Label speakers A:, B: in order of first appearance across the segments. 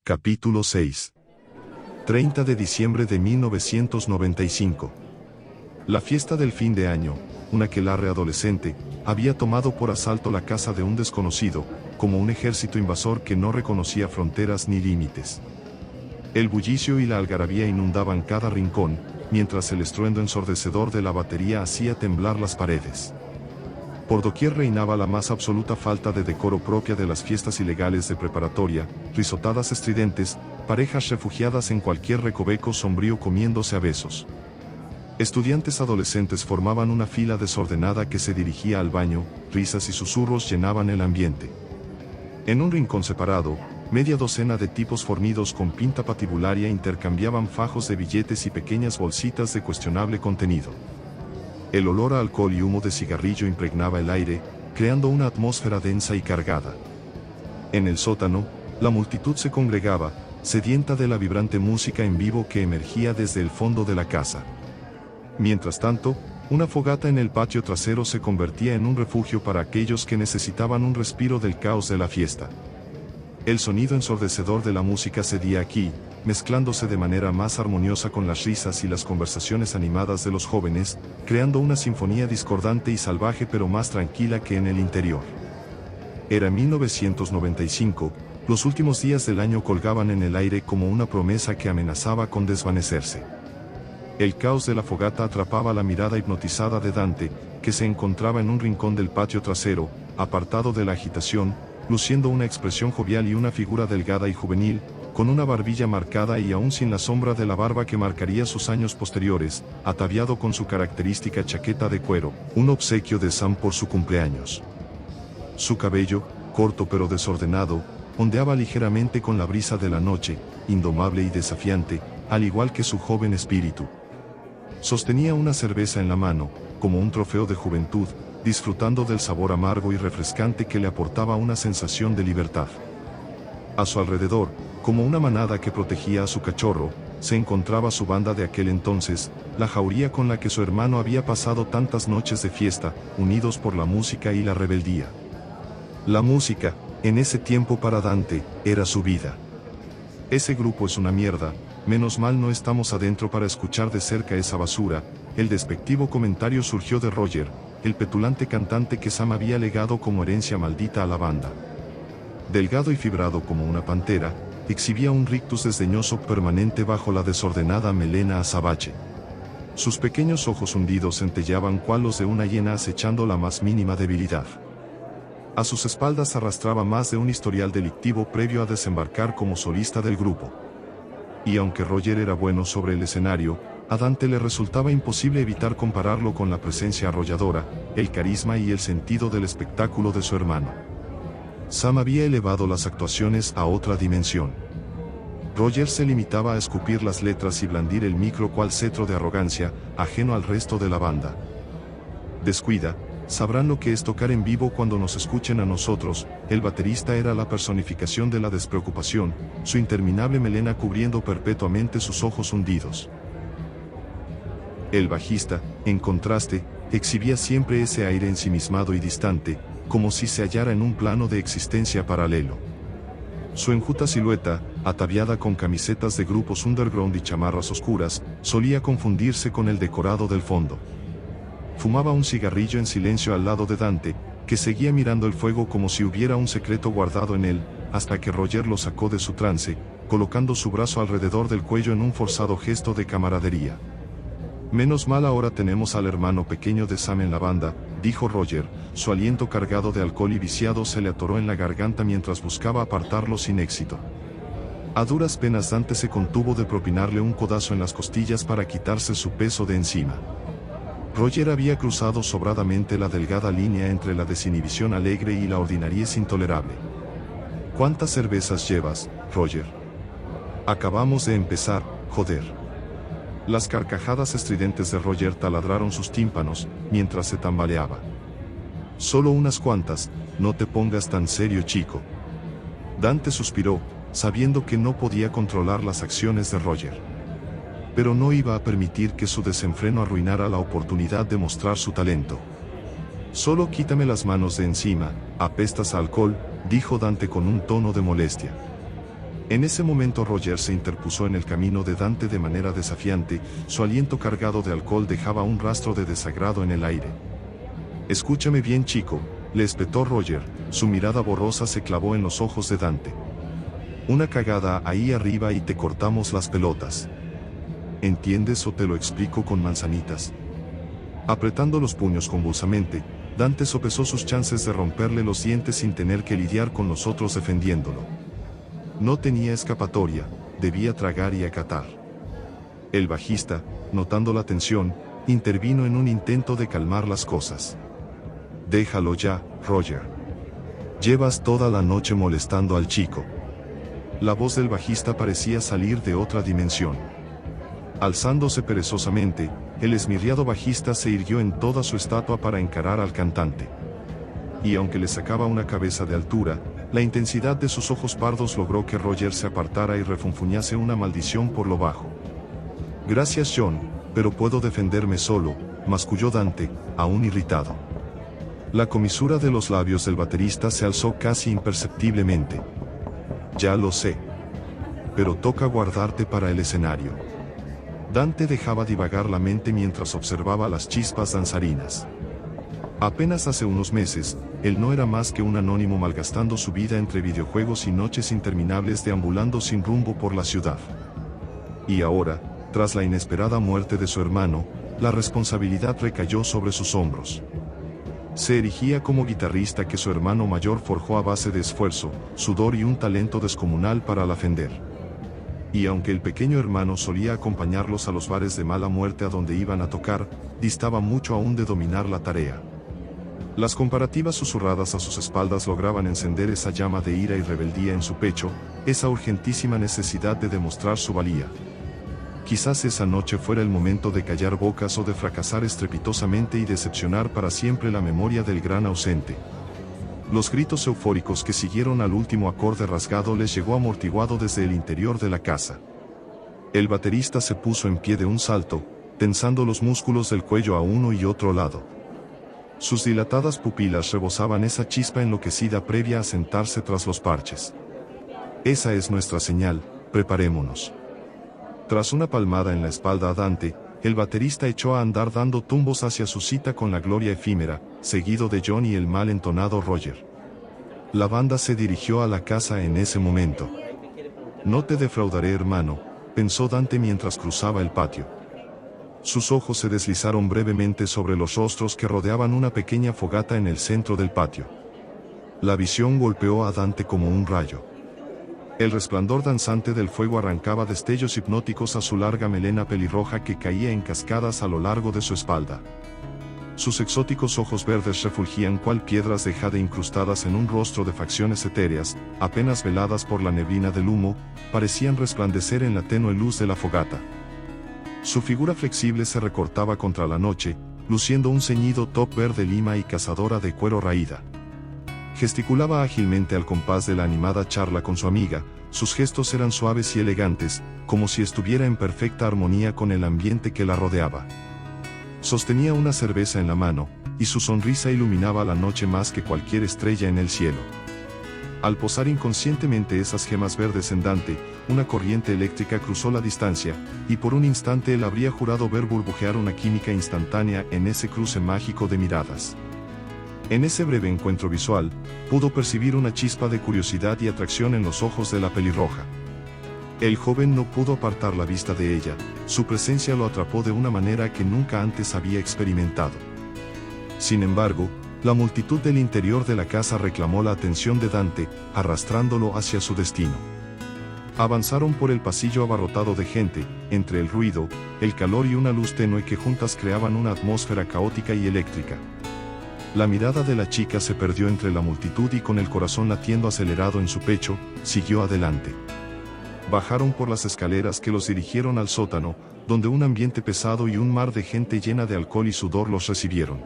A: Capítulo 6. 30 de diciembre de 1995. La fiesta del fin de año, un aquelarre adolescente, había tomado por asalto la casa de un desconocido, como un ejército invasor que no reconocía fronteras ni límites. El bullicio y la algarabía inundaban cada rincón, mientras el estruendo ensordecedor de la batería hacía temblar las paredes. Por doquier reinaba la más absoluta falta de decoro propia de las fiestas ilegales de preparatoria, risotadas estridentes, parejas refugiadas en cualquier recoveco sombrío comiéndose a besos. Estudiantes adolescentes formaban una fila desordenada que se dirigía al baño, risas y susurros llenaban el ambiente. En un rincón separado, media docena de tipos fornidos con pinta patibularia intercambiaban fajos de billetes y pequeñas bolsitas de cuestionable contenido. El olor a alcohol y humo de cigarrillo impregnaba el aire, creando una atmósfera densa y cargada. En el sótano, la multitud se congregaba, sedienta de la vibrante música en vivo que emergía desde el fondo de la casa. Mientras tanto, una fogata en el patio trasero se convertía en un refugio para aquellos que necesitaban un respiro del caos de la fiesta. El sonido ensordecedor de la música cedía aquí, mezclándose de manera más armoniosa con las risas y las conversaciones animadas de los jóvenes, creando una sinfonía discordante y salvaje pero más tranquila que en el interior. Era 1995, los últimos días del año colgaban en el aire como una promesa que amenazaba con desvanecerse. El caos de la fogata atrapaba la mirada hipnotizada de Dante, que se encontraba en un rincón del patio trasero, apartado de la agitación, luciendo una expresión jovial y una figura delgada y juvenil, con una barbilla marcada y aún sin la sombra de la barba que marcaría sus años posteriores, ataviado con su característica chaqueta de cuero, un obsequio de Sam por su cumpleaños. Su cabello, corto pero desordenado, ondeaba ligeramente con la brisa de la noche, indomable y desafiante, al igual que su joven espíritu. Sostenía una cerveza en la mano, como un trofeo de juventud, disfrutando del sabor amargo y refrescante que le aportaba una sensación de libertad. A su alrededor, como una manada que protegía a su cachorro, se encontraba su banda de aquel entonces, la jauría con la que su hermano había pasado tantas noches de fiesta, unidos por la música y la rebeldía. La música, en ese tiempo para Dante, era su vida. Ese grupo es una mierda, menos mal no estamos adentro para escuchar de cerca esa basura. El despectivo comentario surgió de Roger, el petulante cantante que Sam había legado como herencia maldita a la banda. Delgado y fibrado como una pantera, exhibía un rictus desdeñoso permanente bajo la desordenada melena azabache. Sus pequeños ojos hundidos centelleaban cual los de una hiena acechando la más mínima debilidad. A sus espaldas arrastraba más de un historial delictivo previo a desembarcar como solista del grupo. Y aunque Roger era bueno sobre el escenario, a Dante le resultaba imposible evitar compararlo con la presencia arrolladora, el carisma y el sentido del espectáculo de su hermano. Sam había elevado las actuaciones a otra dimensión. Roger se limitaba a escupir las letras y blandir el micro cual cetro de arrogancia, ajeno al resto de la banda. Descuida, sabrán lo que es tocar en vivo cuando nos escuchen a nosotros. El baterista era la personificación de la despreocupación, su interminable melena cubriendo perpetuamente sus ojos hundidos. El bajista, en contraste, exhibía siempre ese aire ensimismado y distante, como si se hallara en un plano de existencia paralelo. Su enjuta silueta, ataviada con camisetas de grupos underground y chamarras oscuras, solía confundirse con el decorado del fondo. Fumaba un cigarrillo en silencio al lado de Dante, que seguía mirando el fuego como si hubiera un secreto guardado en él, hasta que Roger lo sacó de su trance, colocando su brazo alrededor del cuello en un forzado gesto de camaradería. Menos mal ahora tenemos al hermano pequeño de Sam en la banda, dijo Roger, su aliento cargado de alcohol y viciado se le atoró en la garganta mientras buscaba apartarlo sin éxito. A duras penas Dante se contuvo de propinarle un codazo en las costillas para quitarse su peso de encima. Roger había cruzado sobradamente la delgada línea entre la desinhibición alegre y la ordinariez intolerable. ¿Cuántas cervezas llevas, Roger? Acabamos de empezar, joder. Las carcajadas estridentes de Roger taladraron sus tímpanos, mientras se tambaleaba. Solo unas cuantas, no te pongas tan serio, chico. Dante suspiró, sabiendo que no podía controlar las acciones de Roger. Pero no iba a permitir que su desenfreno arruinara la oportunidad de mostrar su talento. Solo quítame las manos de encima, apestas a alcohol, dijo Dante con un tono de molestia. En ese momento Roger se interpuso en el camino de Dante de manera desafiante, su aliento cargado de alcohol dejaba un rastro de desagrado en el aire. «Escúchame bien, chico», le espetó Roger, su mirada borrosa se clavó en los ojos de Dante. «Una cagada ahí arriba y te cortamos las pelotas. ¿Entiendes o te lo explico con manzanitas?» Apretando los puños convulsamente, Dante sopesó sus chances de romperle los dientes sin tener que lidiar con los otros defendiéndolo. No tenía escapatoria, debía tragar y acatar. El bajista, notando la tensión, intervino en un intento de calmar las cosas. «Déjalo ya, Roger. Llevas toda la noche molestando al chico». La voz del bajista parecía salir de otra dimensión. Alzándose perezosamente, el esmirriado bajista se irguió en toda su estatua para encarar al cantante. Y aunque le sacaba una cabeza de altura, la intensidad de sus ojos pardos logró que Roger se apartara y refunfuñase una maldición por lo bajo. «Gracias, John, pero puedo defenderme solo», masculló Dante, aún irritado. La comisura de los labios del baterista se alzó casi imperceptiblemente. «Ya lo sé. Pero toca guardarte para el escenario». Dante dejaba divagar la mente mientras observaba las chispas danzarinas. Apenas hace unos meses, él no era más que un anónimo malgastando su vida entre videojuegos y noches interminables deambulando sin rumbo por la ciudad. Y ahora, tras la inesperada muerte de su hermano, la responsabilidad recayó sobre sus hombros. Se erigía como guitarrista que su hermano mayor forjó a base de esfuerzo, sudor y un talento descomunal para la Fender. Y aunque el pequeño hermano solía acompañarlos a los bares de mala muerte a donde iban a tocar, distaba mucho aún de dominar la tarea. Las comparativas susurradas a sus espaldas lograban encender esa llama de ira y rebeldía en su pecho, esa urgentísima necesidad de demostrar su valía. Quizás esa noche fuera el momento de callar bocas o de fracasar estrepitosamente y decepcionar para siempre la memoria del gran ausente. Los gritos eufóricos que siguieron al último acorde rasgado les llegó amortiguado desde el interior de la casa. El baterista se puso en pie de un salto, tensando los músculos del cuello a uno y otro lado. Sus dilatadas pupilas rebosaban esa chispa enloquecida previa a sentarse tras los parches. «Esa es nuestra señal, preparémonos». Tras una palmada en la espalda a Dante, el baterista echó a andar dando tumbos hacia su cita con la gloria efímera, seguido de John y el mal entonado Roger. La banda se dirigió a la casa en ese momento. «No te defraudaré, hermano», pensó Dante mientras cruzaba el patio. Sus ojos se deslizaron brevemente sobre los rostros que rodeaban una pequeña fogata en el centro del patio. La visión golpeó a Dante como un rayo. El resplandor danzante del fuego arrancaba destellos hipnóticos a su larga melena pelirroja que caía en cascadas a lo largo de su espalda. Sus exóticos ojos verdes refulgían cual piedras de jade incrustadas en un rostro de facciones etéreas, apenas veladas por la neblina del humo, parecían resplandecer en la tenue luz de la fogata. Su figura flexible se recortaba contra la noche, luciendo un ceñido top verde lima y cazadora de cuero raída. Gesticulaba ágilmente al compás de la animada charla con su amiga, sus gestos eran suaves y elegantes, como si estuviera en perfecta armonía con el ambiente que la rodeaba. Sostenía una cerveza en la mano, y su sonrisa iluminaba la noche más que cualquier estrella en el cielo. Al posar inconscientemente esas gemas verdes en Dante, una corriente eléctrica cruzó la distancia, y por un instante él habría jurado ver burbujear una química instantánea en ese cruce mágico de miradas. En ese breve encuentro visual, pudo percibir una chispa de curiosidad y atracción en los ojos de la pelirroja. El joven no pudo apartar la vista de ella, su presencia lo atrapó de una manera que nunca antes había experimentado. Sin embargo, la multitud del interior de la casa reclamó la atención de Dante, arrastrándolo hacia su destino. Avanzaron por el pasillo abarrotado de gente, entre el ruido, el calor y una luz tenue que juntas creaban una atmósfera caótica y eléctrica. La mirada de la chica se perdió entre la multitud y con el corazón latiendo acelerado en su pecho, siguió adelante. Bajaron por las escaleras que los dirigieron al sótano, donde un ambiente pesado y un mar de gente llena de alcohol y sudor los recibieron.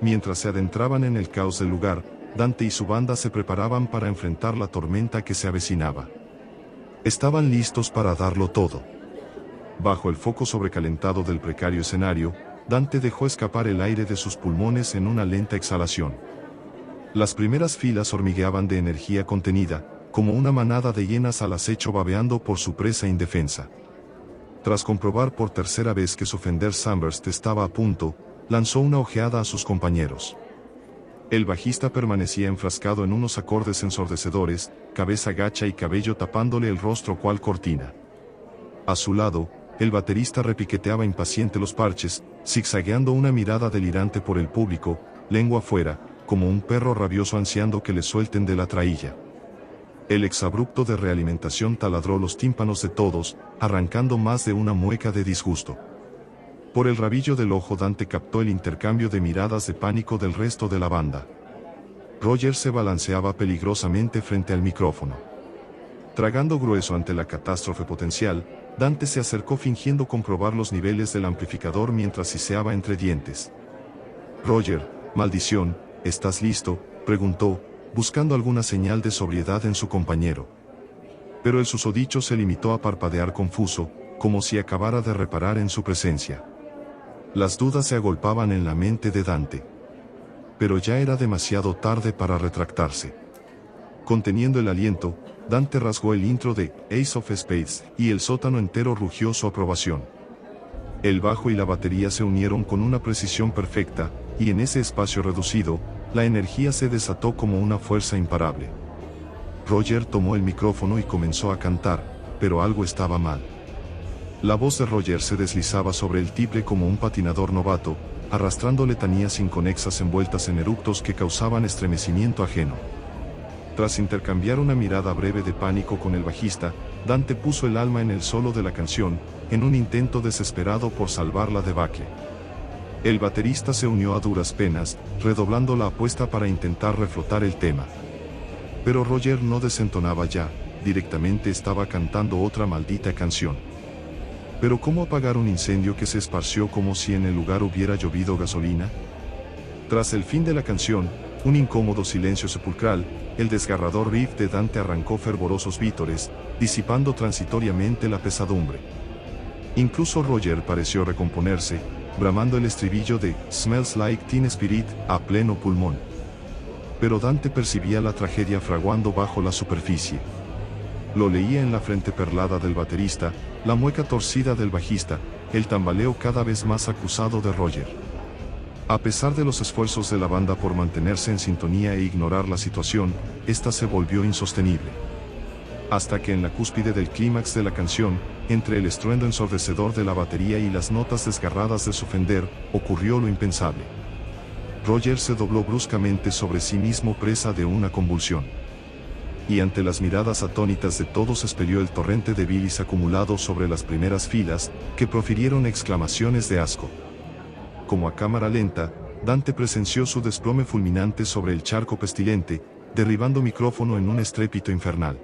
A: Mientras se adentraban en el caos del lugar, Dante y su banda se preparaban para enfrentar la tormenta que se avecinaba. Estaban listos para darlo todo. Bajo el foco sobrecalentado del precario escenario, Dante dejó escapar el aire de sus pulmones en una lenta exhalación. Las primeras filas hormigueaban de energía contenida, como una manada de hienas al acecho babeando por su presa indefensa. Tras comprobar por tercera vez que su Fender Sunburst estaba a punto, lanzó una ojeada a sus compañeros. El bajista permanecía enfrascado en unos acordes ensordecedores, cabeza gacha y cabello tapándole el rostro cual cortina. A su lado, el baterista repiqueteaba impaciente los parches, zigzagueando una mirada delirante por el público, lengua afuera, como un perro rabioso ansiando que le suelten de la traílla. El exabrupto de realimentación taladró los tímpanos de todos, arrancando más de una mueca de disgusto. Por el rabillo del ojo Dante captó el intercambio de miradas de pánico del resto de la banda. Roger se balanceaba peligrosamente frente al micrófono. Tragando grueso ante la catástrofe potencial, Dante se acercó fingiendo comprobar los niveles del amplificador mientras siseaba entre dientes. «Roger, maldición, ¿estás listo?», preguntó, buscando alguna señal de sobriedad en su compañero. Pero el susodicho se limitó a parpadear confuso, como si acabara de reparar en su presencia. Las dudas se agolpaban en la mente de Dante. Pero ya era demasiado tarde para retractarse. Conteniendo el aliento, Dante rasgó el intro de Ace of Spades, y el sótano entero rugió su aprobación. El bajo y la batería se unieron con una precisión perfecta, y en ese espacio reducido, la energía se desató como una fuerza imparable. Roger tomó el micrófono y comenzó a cantar, pero algo estaba mal. La voz de Roger se deslizaba sobre el tiple como un patinador novato, arrastrando letanías inconexas envueltas en eructos que causaban estremecimiento ajeno. Tras intercambiar una mirada breve de pánico con el bajista, Dante puso el alma en el solo de la canción, en un intento desesperado por salvar la debacle. El baterista se unió a duras penas, redoblando la apuesta para intentar reflotar el tema. Pero Roger no desentonaba ya, directamente estaba cantando otra maldita canción. Pero ¿cómo apagar un incendio que se esparció como si en el lugar hubiera llovido gasolina? Tras el fin de la canción, un incómodo silencio sepulcral, el desgarrador riff de Dante arrancó fervorosos vítores, disipando transitoriamente la pesadumbre. Incluso Roger pareció recomponerse, bramando el estribillo de Smells Like Teen Spirit a pleno pulmón. Pero Dante percibía la tragedia fraguando bajo la superficie. Lo leía en la frente perlada del baterista, la mueca torcida del bajista, el tambaleo cada vez más acusado de Roger. A pesar de los esfuerzos de la banda por mantenerse en sintonía e ignorar la situación, esta se volvió insostenible. Hasta que en la cúspide del clímax de la canción, entre el estruendo ensordecedor de la batería y las notas desgarradas de su Fender, ocurrió lo impensable. Roger se dobló bruscamente sobre sí mismo presa de una convulsión. Y ante las miradas atónitas de todos expelió el torrente de bilis acumulado sobre las primeras filas, que profirieron exclamaciones de asco. Como a cámara lenta, Dante presenció su desplome fulminante sobre el charco pestilente, derribando micrófono en un estrépito infernal.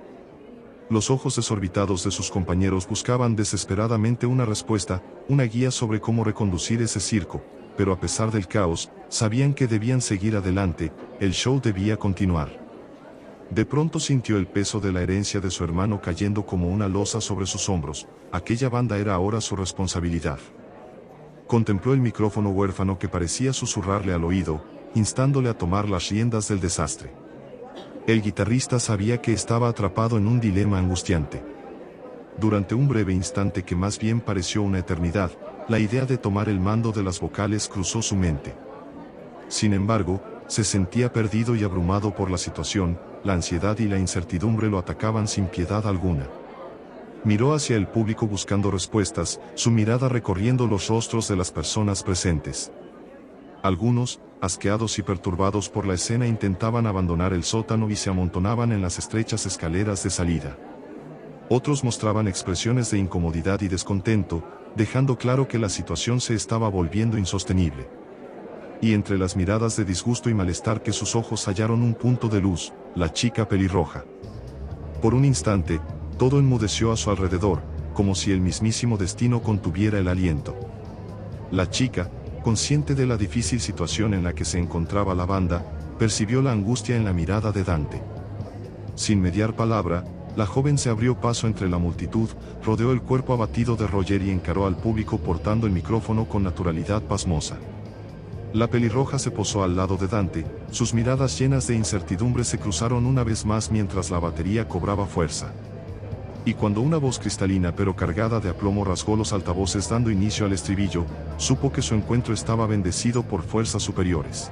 A: Los ojos desorbitados de sus compañeros buscaban desesperadamente una respuesta, una guía sobre cómo reconducir ese circo, pero a pesar del caos, sabían que debían seguir adelante, el show debía continuar. De pronto sintió el peso de la herencia de su hermano cayendo como una losa sobre sus hombros, aquella banda era ahora su responsabilidad. Contempló el micrófono huérfano que parecía susurrarle al oído, instándole a tomar las riendas del desastre. El guitarrista sabía que estaba atrapado en un dilema angustiante. Durante un breve instante que más bien pareció una eternidad, la idea de tomar el mando de las vocales cruzó su mente. Sin embargo, se sentía perdido y abrumado por la situación, la ansiedad y la incertidumbre lo atacaban sin piedad alguna. Miró hacia el público buscando respuestas, su mirada recorriendo los rostros de las personas presentes. Algunos, asqueados y perturbados por la escena, intentaban abandonar el sótano y se amontonaban en las estrechas escaleras de salida. Otros mostraban expresiones de incomodidad y descontento, dejando claro que la situación se estaba volviendo insostenible. Y entre las miradas de disgusto y malestar que sus ojos hallaron un punto de luz, la chica pelirroja. Por un instante, todo enmudeció a su alrededor, como si el mismísimo destino contuviera el aliento. La chica, consciente de la difícil situación en la que se encontraba la banda, percibió la angustia en la mirada de Dante. Sin mediar palabra, la joven se abrió paso entre la multitud, rodeó el cuerpo abatido de Roger y encaró al público portando el micrófono con naturalidad pasmosa. La pelirroja se posó al lado de Dante, sus miradas llenas de incertidumbre se cruzaron una vez más mientras la batería cobraba fuerza. Y cuando una voz cristalina pero cargada de aplomo rasgó los altavoces dando inicio al estribillo, supo que su encuentro estaba bendecido por fuerzas superiores.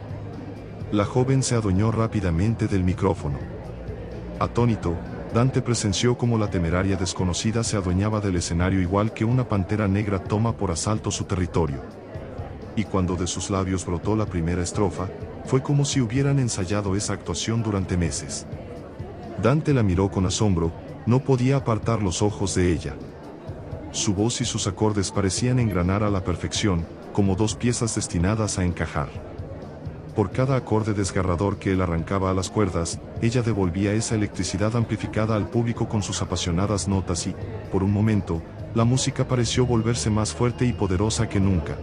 A: La joven se adueñó rápidamente del micrófono. Atónito, Dante presenció cómo la temeraria desconocida se adueñaba del escenario igual que una pantera negra toma por asalto su territorio. Y cuando de sus labios brotó la primera estrofa, fue como si hubieran ensayado esa actuación durante meses. Dante la miró con asombro, no podía apartar los ojos de ella. Su voz y sus acordes parecían engranar a la perfección, como dos piezas destinadas a encajar. Por cada acorde desgarrador que él arrancaba a las cuerdas, ella devolvía esa electricidad amplificada al público con sus apasionadas notas y, por un momento, la música pareció volverse más fuerte y poderosa que nunca.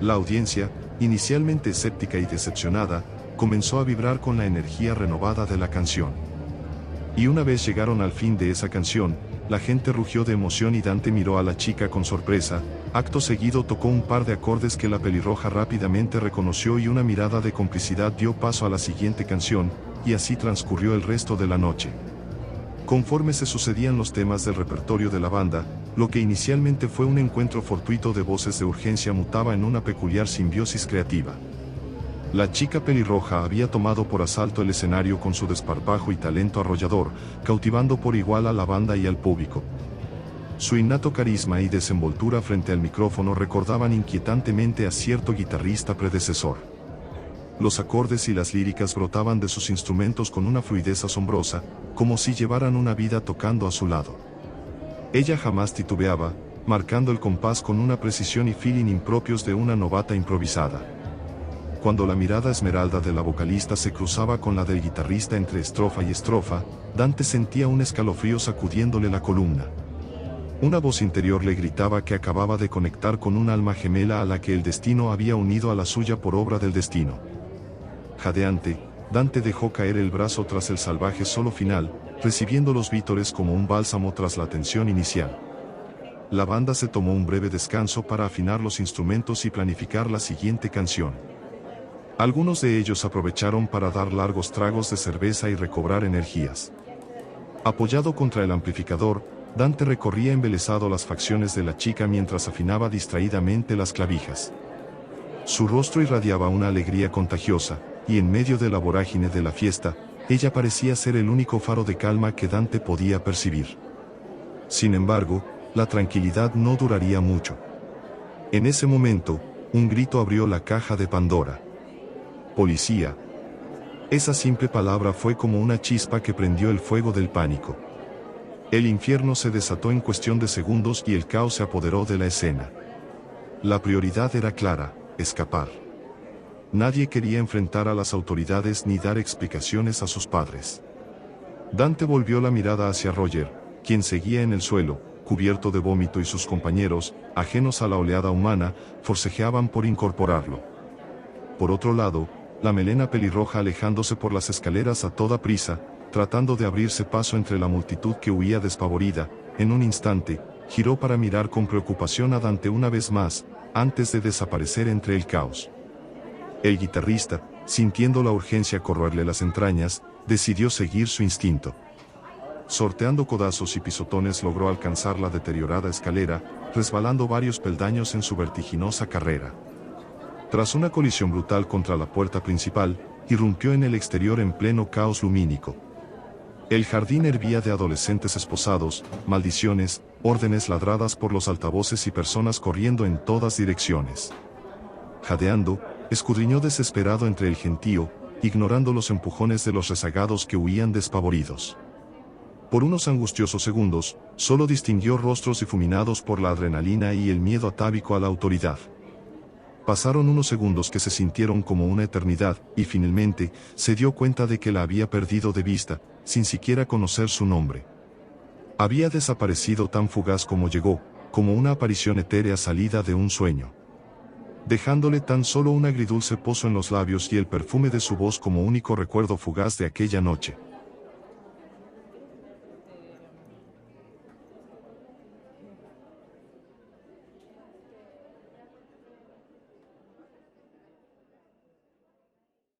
A: La audiencia, inicialmente escéptica y decepcionada, comenzó a vibrar con la energía renovada de la canción. Y una vez llegaron al fin de esa canción, la gente rugió de emoción y Dante miró a la chica con sorpresa. Acto seguido tocó un par de acordes que la pelirroja rápidamente reconoció y una mirada de complicidad dio paso a la siguiente canción, y así transcurrió el resto de la noche. Conforme se sucedían los temas del repertorio de la banda, lo que inicialmente fue un encuentro fortuito de voces de urgencia mutaba en una peculiar simbiosis creativa. La chica pelirroja había tomado por asalto el escenario con su desparpajo y talento arrollador, cautivando por igual a la banda y al público. Su innato carisma y desenvoltura frente al micrófono recordaban inquietantemente a cierto guitarrista predecesor. Los acordes y las líricas brotaban de sus instrumentos con una fluidez asombrosa, como si llevaran una vida tocando a su lado. Ella jamás titubeaba, marcando el compás con una precisión y feeling impropios de una novata improvisada. Cuando la mirada esmeralda de la vocalista se cruzaba con la del guitarrista entre estrofa y estrofa, Dante sentía un escalofrío sacudiéndole la columna. Una voz interior le gritaba que acababa de conectar con un alma gemela a la que el destino había unido a la suya por obra del destino. Jadeante, Dante dejó caer el brazo tras el salvaje solo final, recibiendo los vítores como un bálsamo tras la tensión inicial. La banda se tomó un breve descanso para afinar los instrumentos y planificar la siguiente canción. Algunos de ellos aprovecharon para dar largos tragos de cerveza y recobrar energías. Apoyado contra el amplificador, Dante recorría embelesado las facciones de la chica mientras afinaba distraídamente las clavijas. Su rostro irradiaba una alegría contagiosa, y en medio de la vorágine de la fiesta, ella parecía ser el único faro de calma que Dante podía percibir. Sin embargo, la tranquilidad no duraría mucho. En ese momento, un grito abrió la caja de Pandora. «Policía». Esa simple palabra fue como una chispa que prendió el fuego del pánico. El infierno se desató en cuestión de segundos y el caos se apoderó de la escena. La prioridad era clara: escapar. Nadie quería enfrentar a las autoridades ni dar explicaciones a sus padres. Dante volvió la mirada hacia Roger, quien seguía en el suelo, cubierto de vómito, y sus compañeros, ajenos a la oleada humana, forcejeaban por incorporarlo. Por otro lado, la melena pelirroja alejándose por las escaleras a toda prisa, tratando de abrirse paso entre la multitud que huía despavorida, en un instante, giró para mirar con preocupación a Dante una vez más, antes de desaparecer entre el caos. El guitarrista, sintiendo la urgencia corroerle las entrañas, decidió seguir su instinto. Sorteando codazos y pisotones logró alcanzar la deteriorada escalera, resbalando varios peldaños en su vertiginosa carrera. Tras una colisión brutal contra la puerta principal, irrumpió en el exterior en pleno caos lumínico. El jardín hervía de adolescentes esposados, maldiciones, órdenes ladradas por los altavoces y personas corriendo en todas direcciones. Jadeando, escudriñó desesperado entre el gentío, ignorando los empujones de los rezagados que huían despavoridos. Por unos angustiosos segundos, solo distinguió rostros difuminados por la adrenalina y el miedo atávico a la autoridad. Pasaron unos segundos que se sintieron como una eternidad, y finalmente, se dio cuenta de que la había perdido de vista, sin siquiera conocer su nombre. Había desaparecido tan fugaz como llegó, como una aparición etérea salida de un sueño, dejándole tan solo un agridulce pozo en los labios y el perfume de su voz como único recuerdo fugaz de aquella noche.